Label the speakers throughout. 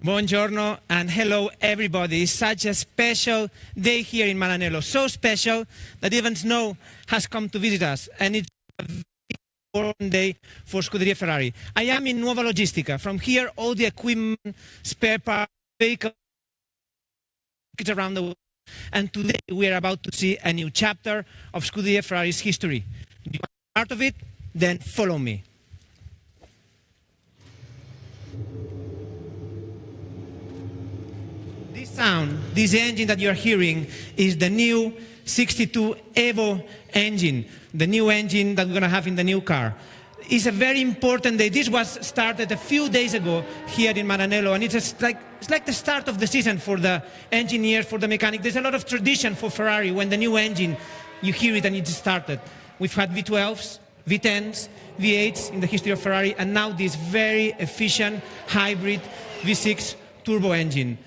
Speaker 1: Buongiorno and hello everybody. It's such a special day here in Maranello. So special that even snow has come to visit us, and it's a very important day for Scuderia Ferrari. I am in Nuova Logistica. From here, all the equipment, spare parts, vehicles around the world. And today we are about to see a new chapter of Scuderia Ferrari's history. Do you want to be part of it? Then follow me. This sound, this engine that you're hearing, is the new 62 Evo engine, the new engine that we're going to have in the new car. It's a very important day. This was started a few days ago here in Maranello, and it's like the start of the season for the engineers, for the mechanic. There's a lot of tradition for Ferrari when the new engine, you hear it and it's started. We've had V12s, V10s, V8s in the history of Ferrari, and now this very efficient hybrid V6 turbo engine.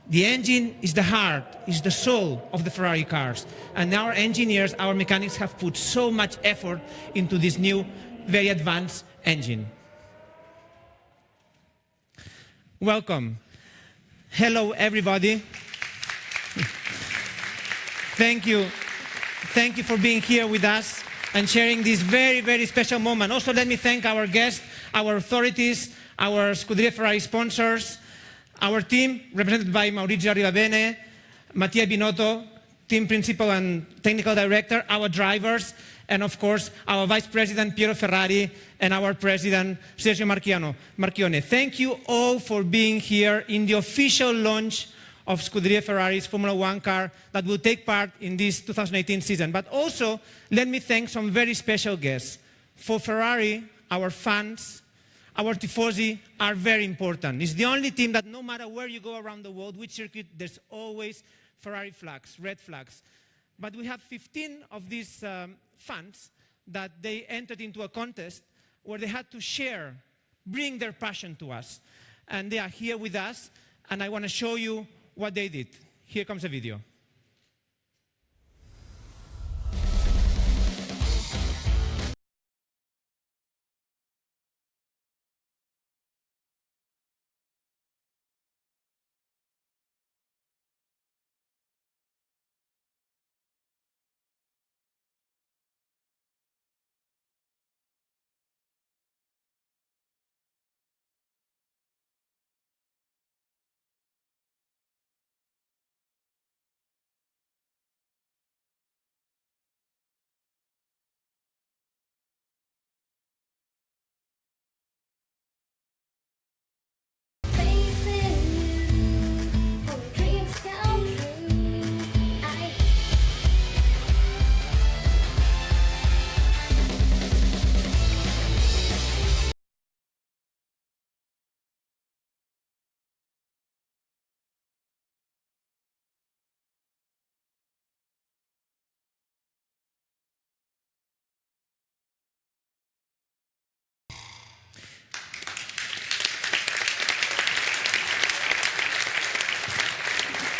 Speaker 1: The engine is the heart, is the soul of the Ferrari cars. And our engineers, our mechanics have put so much effort into this new, very advanced engine. Welcome. Hello, everybody. Thank you. Thank you for being here with us and sharing this very, very special moment. Also, let me thank our guests, our authorities, our Scuderia Ferrari sponsors, our team, represented by Maurizio Arrivabene, Mattia Binotto, team principal and technical director, our drivers, and of course, our vice president, Piero Ferrari, and our president, Sergio Marchionne. Thank you all for being here in the official launch of Scuderia Ferrari's Formula One car that will take part in this 2018 season. But also, let me thank some very special guests. For Ferrari, our fans, our tifosi are very important. It's the only team that no matter where you go around the world, which circuit, there's always Ferrari flags, red flags. But we have 15 of these fans that they entered into a contest where they had to share, bring their passion to us. And they are here with us, and I want to show you what they did. Here comes a video.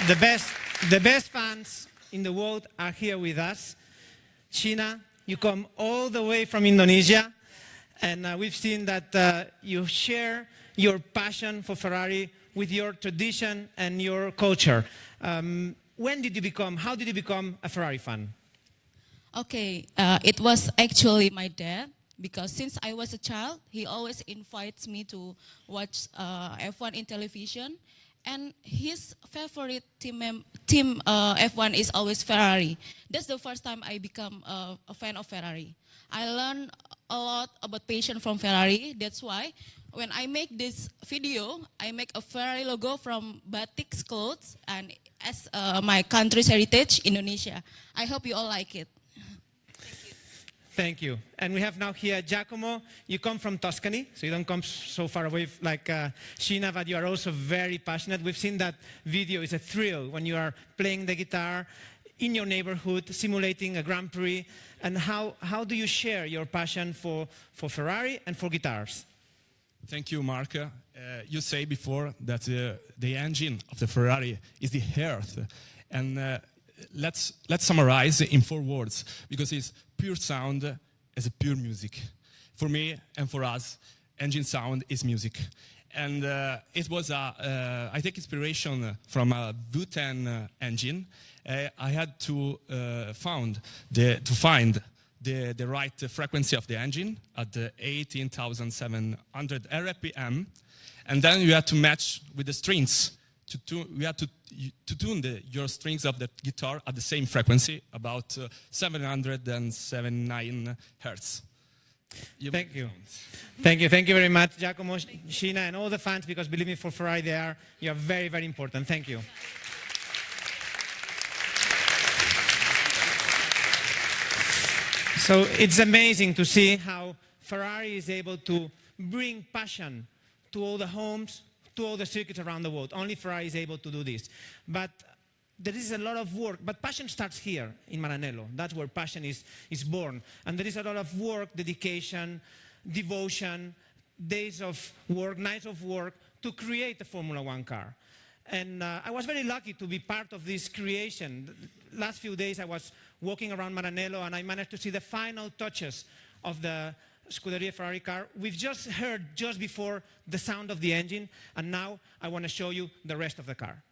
Speaker 1: The best fans in the world are here with us. China, you come all the way from Indonesia, and we've seen that you share your passion for Ferrari with your tradition and your culture. How did you become a Ferrari fan?
Speaker 2: Okay, it was actually my dad, because since I was a child, he always invites me to watch F1 in television. And his favorite team F1 is always Ferrari. That's the first time I become a fan of Ferrari. I learned a lot about passion from Ferrari. That's why when I make this video, I make a Ferrari logo from batik clothes and as my country's heritage, Indonesia. I hope you all like it.
Speaker 1: Thank you. And we have now here Giacomo. You come from Tuscany, so you don't come so far away like Sheena, but you are also very passionate. We've seen that video. It's a thrill when you are playing the guitar in your neighborhood, simulating a Grand Prix. And how do you share your passion for Ferrari and for guitars?
Speaker 3: Thank you, Mark. You say before that the engine of the Ferrari is the heart. And let's summarize in 4 words, because it's pure sound as a pure music. For me and for us, engine sound is music. And it was I take inspiration from a V10 engine. I had to find the right frequency of the engine at the 18,700 RPM, and then you had to match with the strings. We had to tune your strings of the guitar at the same frequency, about 779 hertz.
Speaker 1: Thank you. Thank you. Thank you very much, Giacomo, Sheena, and all the fans, because believe me, for Ferrari, you are very, very important. Thank you. So it's amazing to see how Ferrari is able to bring passion to all the homes, to all the circuits around the world. Only Ferrari is able to do this. But there is a lot of work, but passion starts here in Maranello. That's where passion is born. And there is a lot of work, dedication, devotion, days of work, nights of work to create a Formula One car. And I was very lucky to be part of this creation. The last few days I was walking around Maranello and I managed to see the final touches of the Scuderia Ferrari car. We've just heard just before the sound of the engine, and now I want to show you the rest of the car.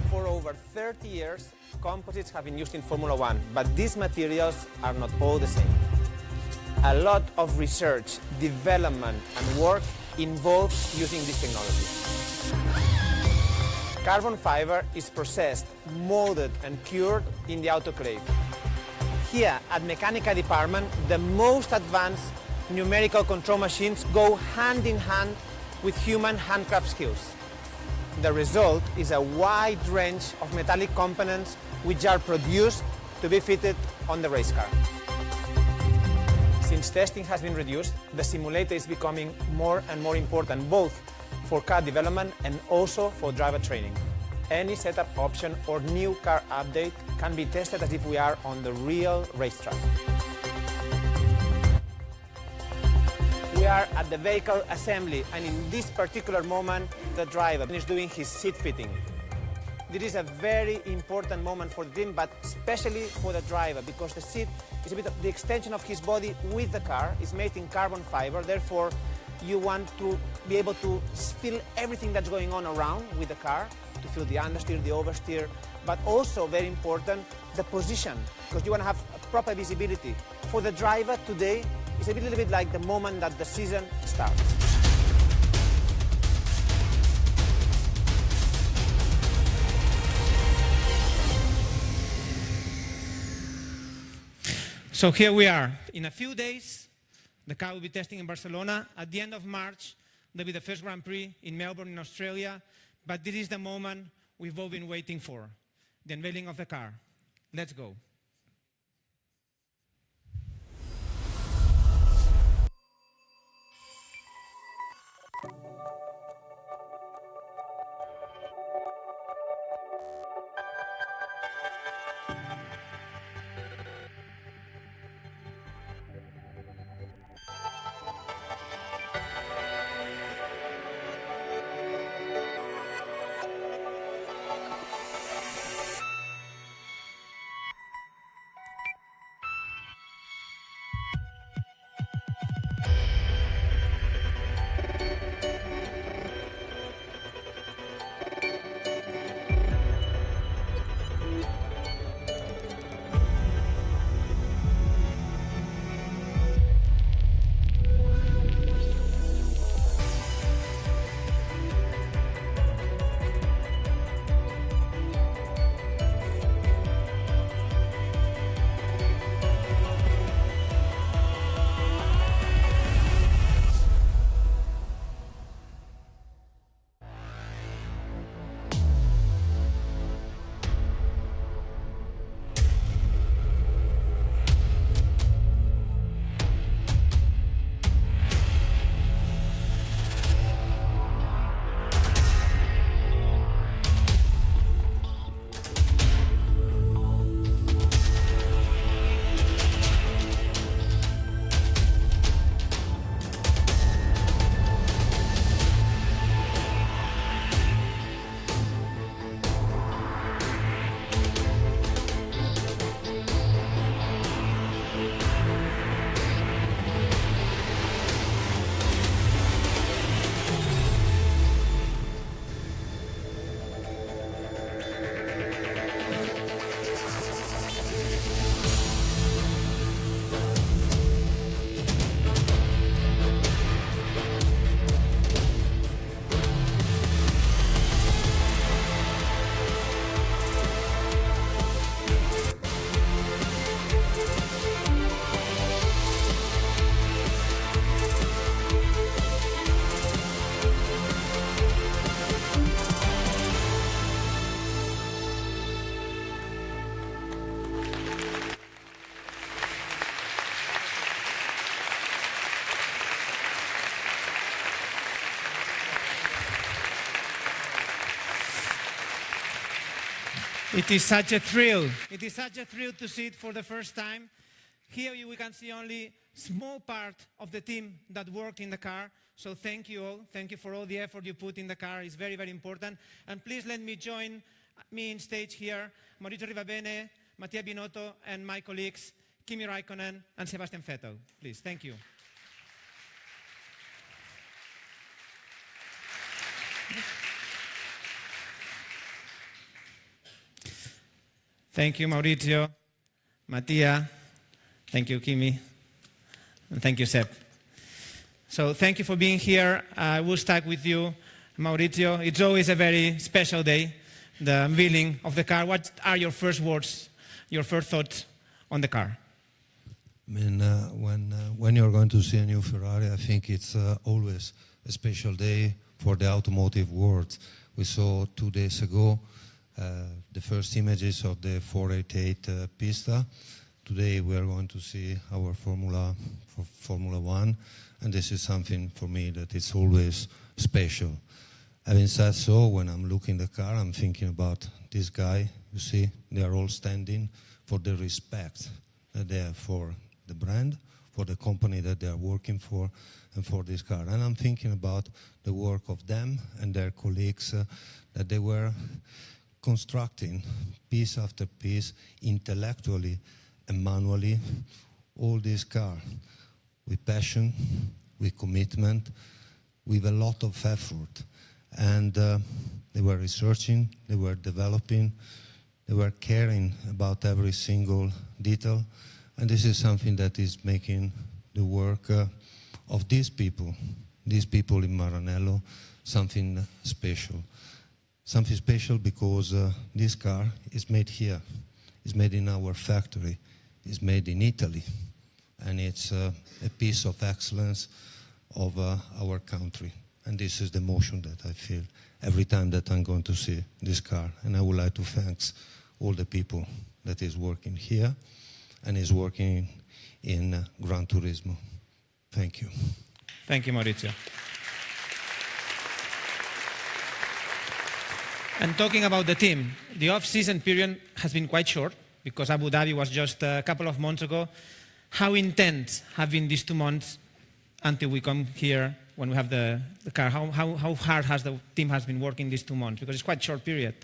Speaker 4: For over 30 years, composites have been used in Formula One, but these materials are not all the same. A lot of research, development, and work involves using this technology. Carbon fiber is processed, molded, and cured in the autoclave. Here at Mecánica department, the most advanced numerical control machines go hand in hand with human handcraft skills. The result is a wide range of metallic components which are produced to be fitted on the race car. Since testing has been reduced, the simulator is becoming more and more important, both for car development and also for driver training. Any setup option or new car update can be tested as if we are on the real racetrack. We are at the vehicle assembly, and in this particular moment, the driver is doing his seat fitting. This is a very important moment for the team, but especially for the driver, because the seat is a bit of the extension of his body with the car. It's made in carbon fiber, therefore you want to be able to feel everything that's going on around with the car, to feel the understeer, the oversteer, but also, very important, the position, because you want to have proper visibility. For the driver today, it's a little bit like the moment that the season starts.
Speaker 1: So here we are. In a few days, the car will be testing in Barcelona. At the end of March, there'll be the first Grand Prix in Melbourne, in Australia. But this is the moment we've all been waiting for, the unveiling of the car. Let's go. It is such a thrill. It is such a thrill to see it for the first time. Here we can see only small part of the team that worked in the car. So thank you all. Thank you for all the effort you put in the car. It's very, very important. And please let me join me in stage here, Maurizio Rivabene, Mattia Binotto, and my colleagues, Kimi Raikkonen and Sebastian Vettel. Please, thank you. Thank you, Maurizio, Mattia. Thank you, Kimi. And thank you, Seb. So thank you for being here. I will start with you, Maurizio. It's always a very special day, the unveiling of the car. What are your first words, your first thoughts on the car?
Speaker 5: I mean, when you're going to see a new Ferrari, I think it's always a special day for the automotive world. We saw 2 days ago the first images of the 488 Pista. Today we are going to see our Formula 1, and this is something for me that it's always special. Having said so, when I'm looking at the car, I'm thinking about this guy. You see, they are all standing for the respect that they have for the brand, for the company that they are working for, and for this car. And I'm thinking about the work of them and their colleagues that they were constructing piece after piece, intellectually and manually, all this car with passion, with commitment, with a lot of effort. And they were researching, they were developing, they were caring about every single detail. And this is something that is making the work of these people in Maranello, something special. Something special because this car is made here, is made in our factory, is made in Italy, and it's a piece of excellence of our country. And this is the emotion that I feel every time that I'm going to see this car. And I would like to thank all the people that is working here and is working in Gran Turismo. Thank you.
Speaker 1: Thank you, Maurizio. And talking about the team, the off-season period has been quite short because Abu Dhabi was just a couple of months ago. How intense have been these 2 months until we come here when we have the car? How hard has the team has been working these 2 months? Because it's quite a short period.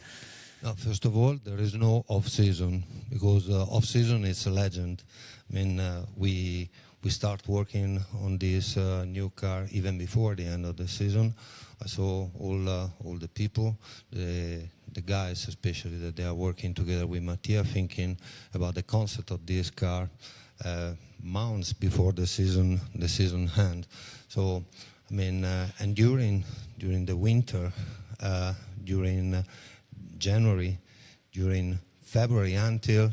Speaker 5: Now, first of all, there is no off-season because off-season is a legend. I mean, we start working on this new car even before the end of the season. I saw all the people, the guys especially, that they are working together with Mattia, thinking about the concept of this car months before the season end. So, I mean, and during the winter, during January, during February, until a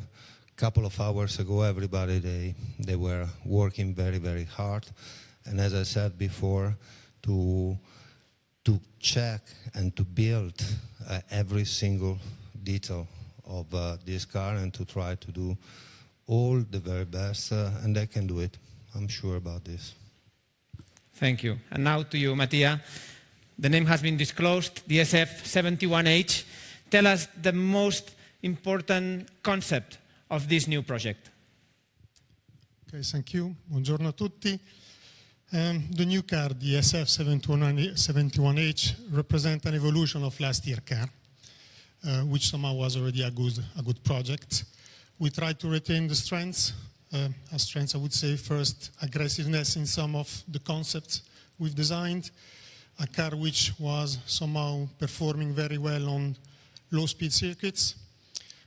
Speaker 5: couple of hours ago, everybody, they were working very, very hard. And as I said before, to check and to build every single detail of this car and to try to do all the very best, and they can do it. I'm sure about this.
Speaker 1: Thank you. And now to you, Mattia. The name has been disclosed, the SF71H. Tell us the most important concept of this new project.
Speaker 6: Okay, thank you. Buongiorno a tutti. The new car, the SF71H, represents an evolution of last year's car, which somehow was already a good project. We tried to retain the strengths. As strengths, I would say, first, aggressiveness in some of the concepts we've designed. A car which was somehow performing very well on low-speed circuits.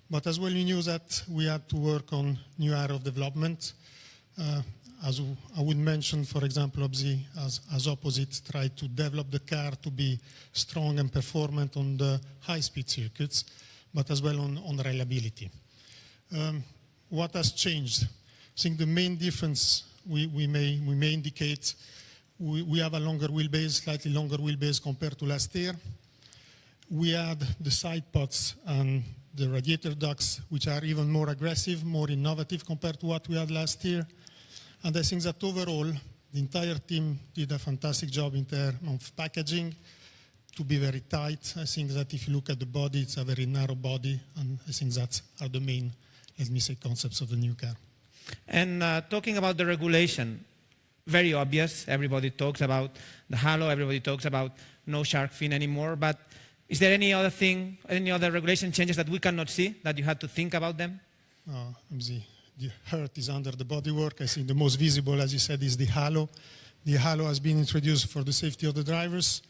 Speaker 6: But as well, we knew that we had to work on new area of development. As I would mention, for example, Obzi, as opposite, tried to develop the car to be strong and performant on the high-speed circuits, but as well on reliability. What has changed? I think the main difference we may indicate, we have a longer wheelbase, slightly longer wheelbase compared to last year. We had the side pods and the radiator ducts, which are even more aggressive, more innovative compared to what we had last year. And I think that overall, the entire team did a fantastic job in terms of packaging, to be very tight. I think that if you look at the body, it's a very narrow body, and I think that are the main, let me say, concepts of the new car.
Speaker 1: And talking about the regulation, very obvious. Everybody talks about the halo. Everybody talks about no shark fin anymore. But is there any other thing, any other regulation changes that we cannot see, that you had to think about them?
Speaker 6: The heart is under the bodywork. I think the most visible, as you said, is the halo. The halo has been introduced for the safety of the drivers,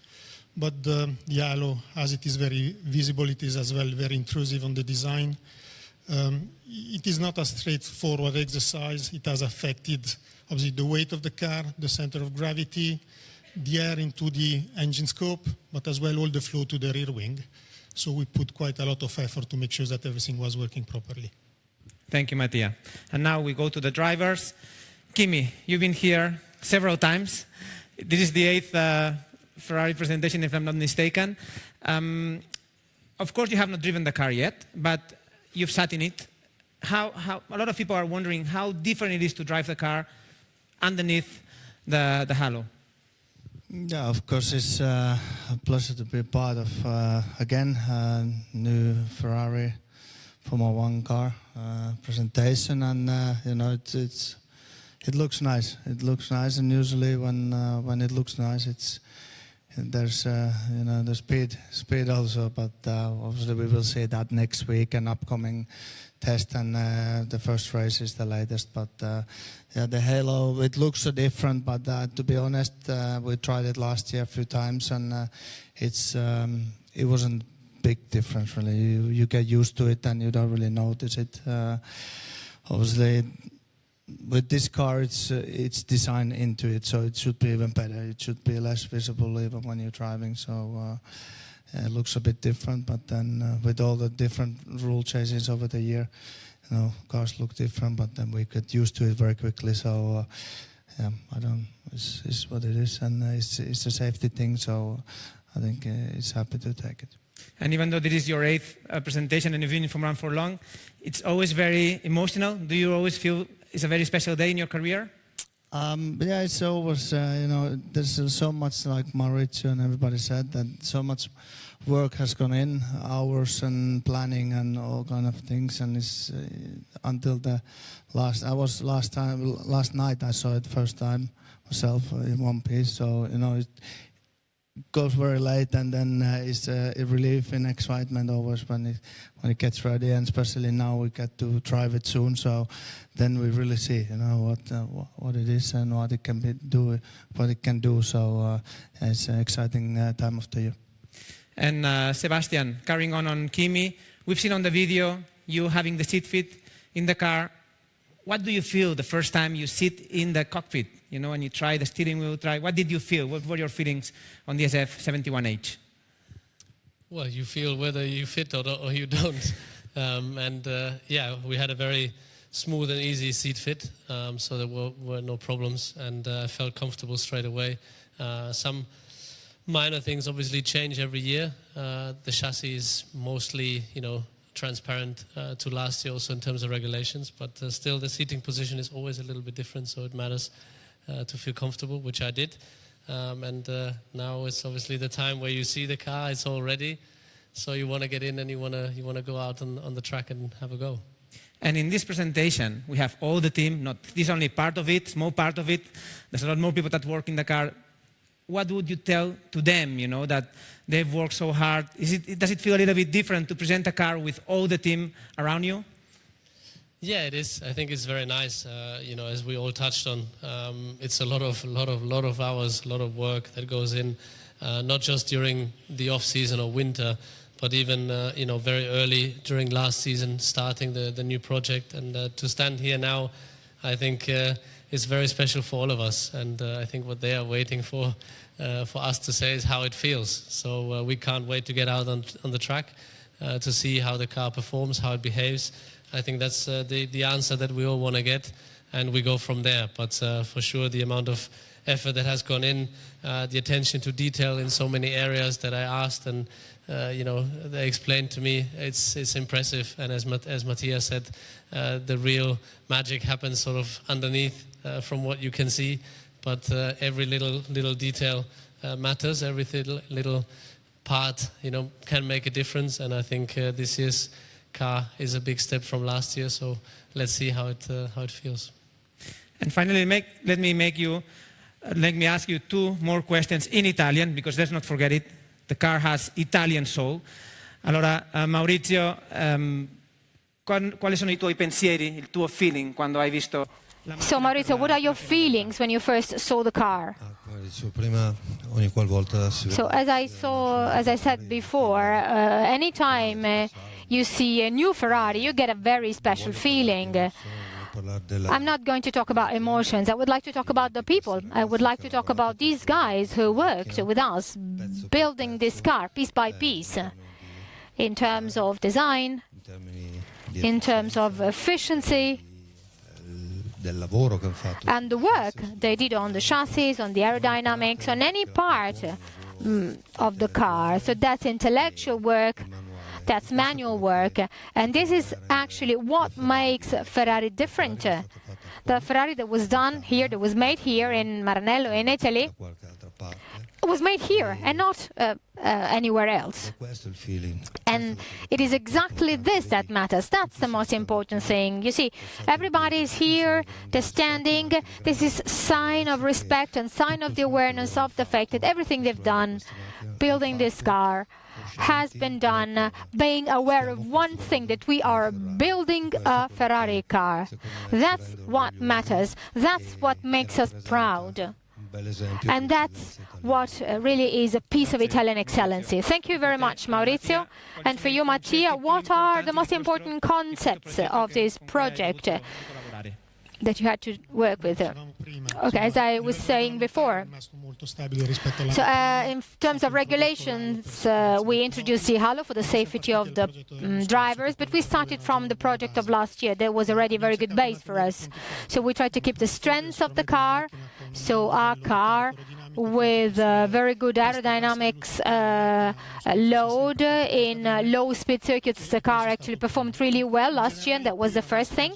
Speaker 6: but the halo, as it is very visible, it is as well very intrusive on the design. It is not a straightforward exercise. It has affected, obviously, the weight of the car, the center of gravity, the air into the engine scope, but as well all the flow to the rear wing. So we put quite a lot of effort to make sure that everything was working properly.
Speaker 1: Thank you, Mattia. And now we go to the drivers. Kimi, you've been here several times. This is the 8th Ferrari presentation, if I'm not mistaken. Of course, you have not driven the car yet, but you've sat in it. A lot of people are wondering how different it is to drive the car underneath the halo.
Speaker 7: Yeah, of course, it's a pleasure to be part of, again, new Ferrari Formula 1 car presentation, and you know, it looks nice. It looks nice, and usually when it looks nice, there's you know, the speed also. But obviously we will see that next week, an upcoming test, and the first race is the latest. But yeah, the halo, it looks so different. But to be honest, we tried it last year a few times, and it wasn't big difference really. You get used to it and you don't really notice it. Obviously, with this car, it's designed into it, so it should be even better. It should be less visible even when you're driving. So it looks a bit different. But then with all the different rule changes over the year, you know, cars look different. But then we get used to it very quickly. So yeah, it's what it is, and it's a safety thing. So I think it's happy to take it.
Speaker 1: And even though this is your 8th presentation and you've been in Formula 1 for long, it's always very emotional. Do you always feel it's a very special day in your career?
Speaker 7: Yeah, it's always, you know, there's so much, like Maurizio and everybody said, that so much work has gone in, hours and planning and all kind of things, and it's until the last night I saw it first time myself in one piece, so, you know, it goes very late, and then it's a relief and excitement always when it gets ready, and especially now we get to drive it soon. So then we really see, you know, what it is and what it can do. So it's an exciting time of the year.
Speaker 1: And Sebastian, carrying on Kimi, we've seen on the video you having the seat fit in the car. What do you feel the first time you sit in the cockpit? You know, and you try the steering wheel, what did you feel? What were your feelings on the SF71H?
Speaker 8: Well, you feel whether you fit or you don't. Yeah, we had a very smooth and easy seat fit, so there were no problems, and I felt comfortable straight away. Some minor things obviously change every year. The chassis is mostly, you know, transparent to last year also in terms of regulations, but still the seating position is always a little bit different, so it matters to feel comfortable, which I did. Now it's obviously the time where you see the car, it's all ready, so you want to get in and you want to go out on the track and have a go.
Speaker 1: And in this presentation, we have all the team, not this only part of it, small part of it. There's a lot more people that work in the car. What would you tell to them, you know, that they've worked so hard? Does it feel a little bit different to present a car with all the team around you?
Speaker 8: Yeah, it is. I think it's very nice. You know, as we all touched on, it's a lot of hours, a lot of work that goes in, not just during the off season or winter, but even you know, very early during last season, starting the new project. And to stand here now, I think it's very special for all of us. And I think what they are waiting for us to say is how it feels. So we can't wait to get out on the track to see how the car performs, how it behaves. I think that's the answer that we all want to get, and we go from there. But for sure, the amount of effort that has gone in, the attention to detail in so many areas that I asked, and you know, they explained to me, it's impressive. And as Mattia said, the real magic happens sort of underneath from what you can see. But every little detail matters. Every little part, can make a difference. And I think this year's car is a big step from last year. So let's see how it feels.
Speaker 1: And finally, let me ask you two more questions in Italian, because let's not forget it, the car has Italian soul. Allora, Maurizio, quali sono i tuoi pensieri, il tuo feeling quando hai visto?
Speaker 9: So Maurizio, what are your feelings when you first saw the car? So as I said before, anytime you see a new Ferrari, you get a very special feeling. I'm not going to talk about emotions. I would like to talk about the people. I would like to talk about these guys who worked with us, building this car piece by piece, in terms of design, in terms of efficiency, and the work they did on the chassis, on the aerodynamics, on any part of the car. So that's intellectual work, that's manual work, and this is actually what makes Ferrari different. The Ferrari that was done here, that was made here in Maranello in Italy, was made here and not anywhere else. And it is exactly this that matters. That's the most important thing. You see, everybody is here, they're standing. This is sign of respect and sign of the awareness of the fact that everything they've done building this car has been done being aware of one thing, that we are building a Ferrari car. That's what matters. That's what makes us proud. And that's what really is a piece of Italian excellency. Thank you very much, Maurizio. And for you, Mattia, what are the most important concepts of this project that you had to work with? Okay, as I was saying before, so in terms of regulations, we introduced the halo for the safety of the drivers, but we started from the project of last year. There was already a very good base for us. So we tried to keep the strengths of the car. So our car, with very good aerodynamics load in low-speed circuits, the car actually performed really well last year, and that was the first thing.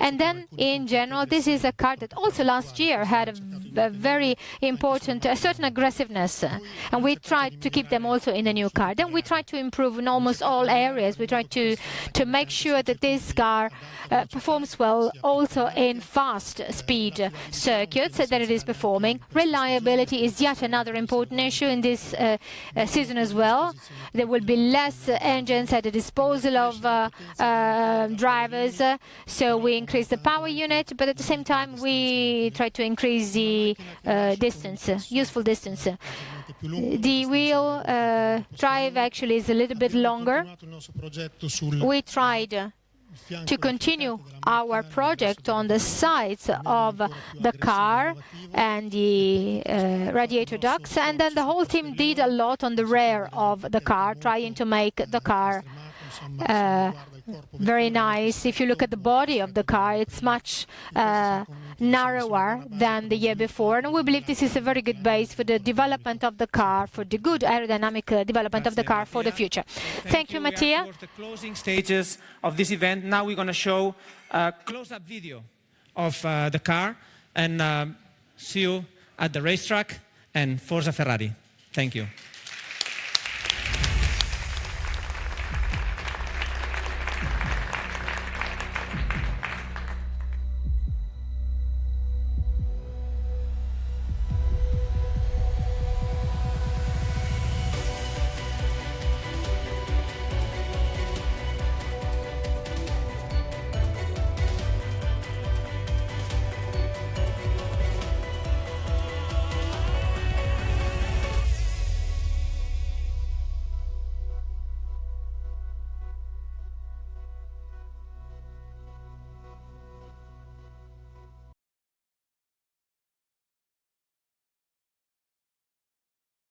Speaker 9: And then, in general, this is a car that also last year had a very important, a certain aggressiveness, and we tried to keep them also in the new car. Then we tried to improve in almost all areas. We tried to make sure that this car performs well also in fast-speed circuits, that it is performing. Reliability is yet another important issue in this season as well. There will be less engines at the disposal of drivers, so we increase the power unit, but at the same time we try to increase the distance, useful distance. The wheel drive actually is a little bit longer. We tried to continue our project on the sides of the car and the radiator ducts, and then the whole team did a lot on the rear of the car, trying to make the car very nice. If you look at the body of the car, it's much narrower than the year before, and we believe this is a very good base for the development of the car, for the good aerodynamic development of the car for the future. Thank you, Mattia.
Speaker 1: We are towards the closing stages of this event. Now we're going to show a close-up video of the car, and see you at the racetrack, and Forza Ferrari. Thank you.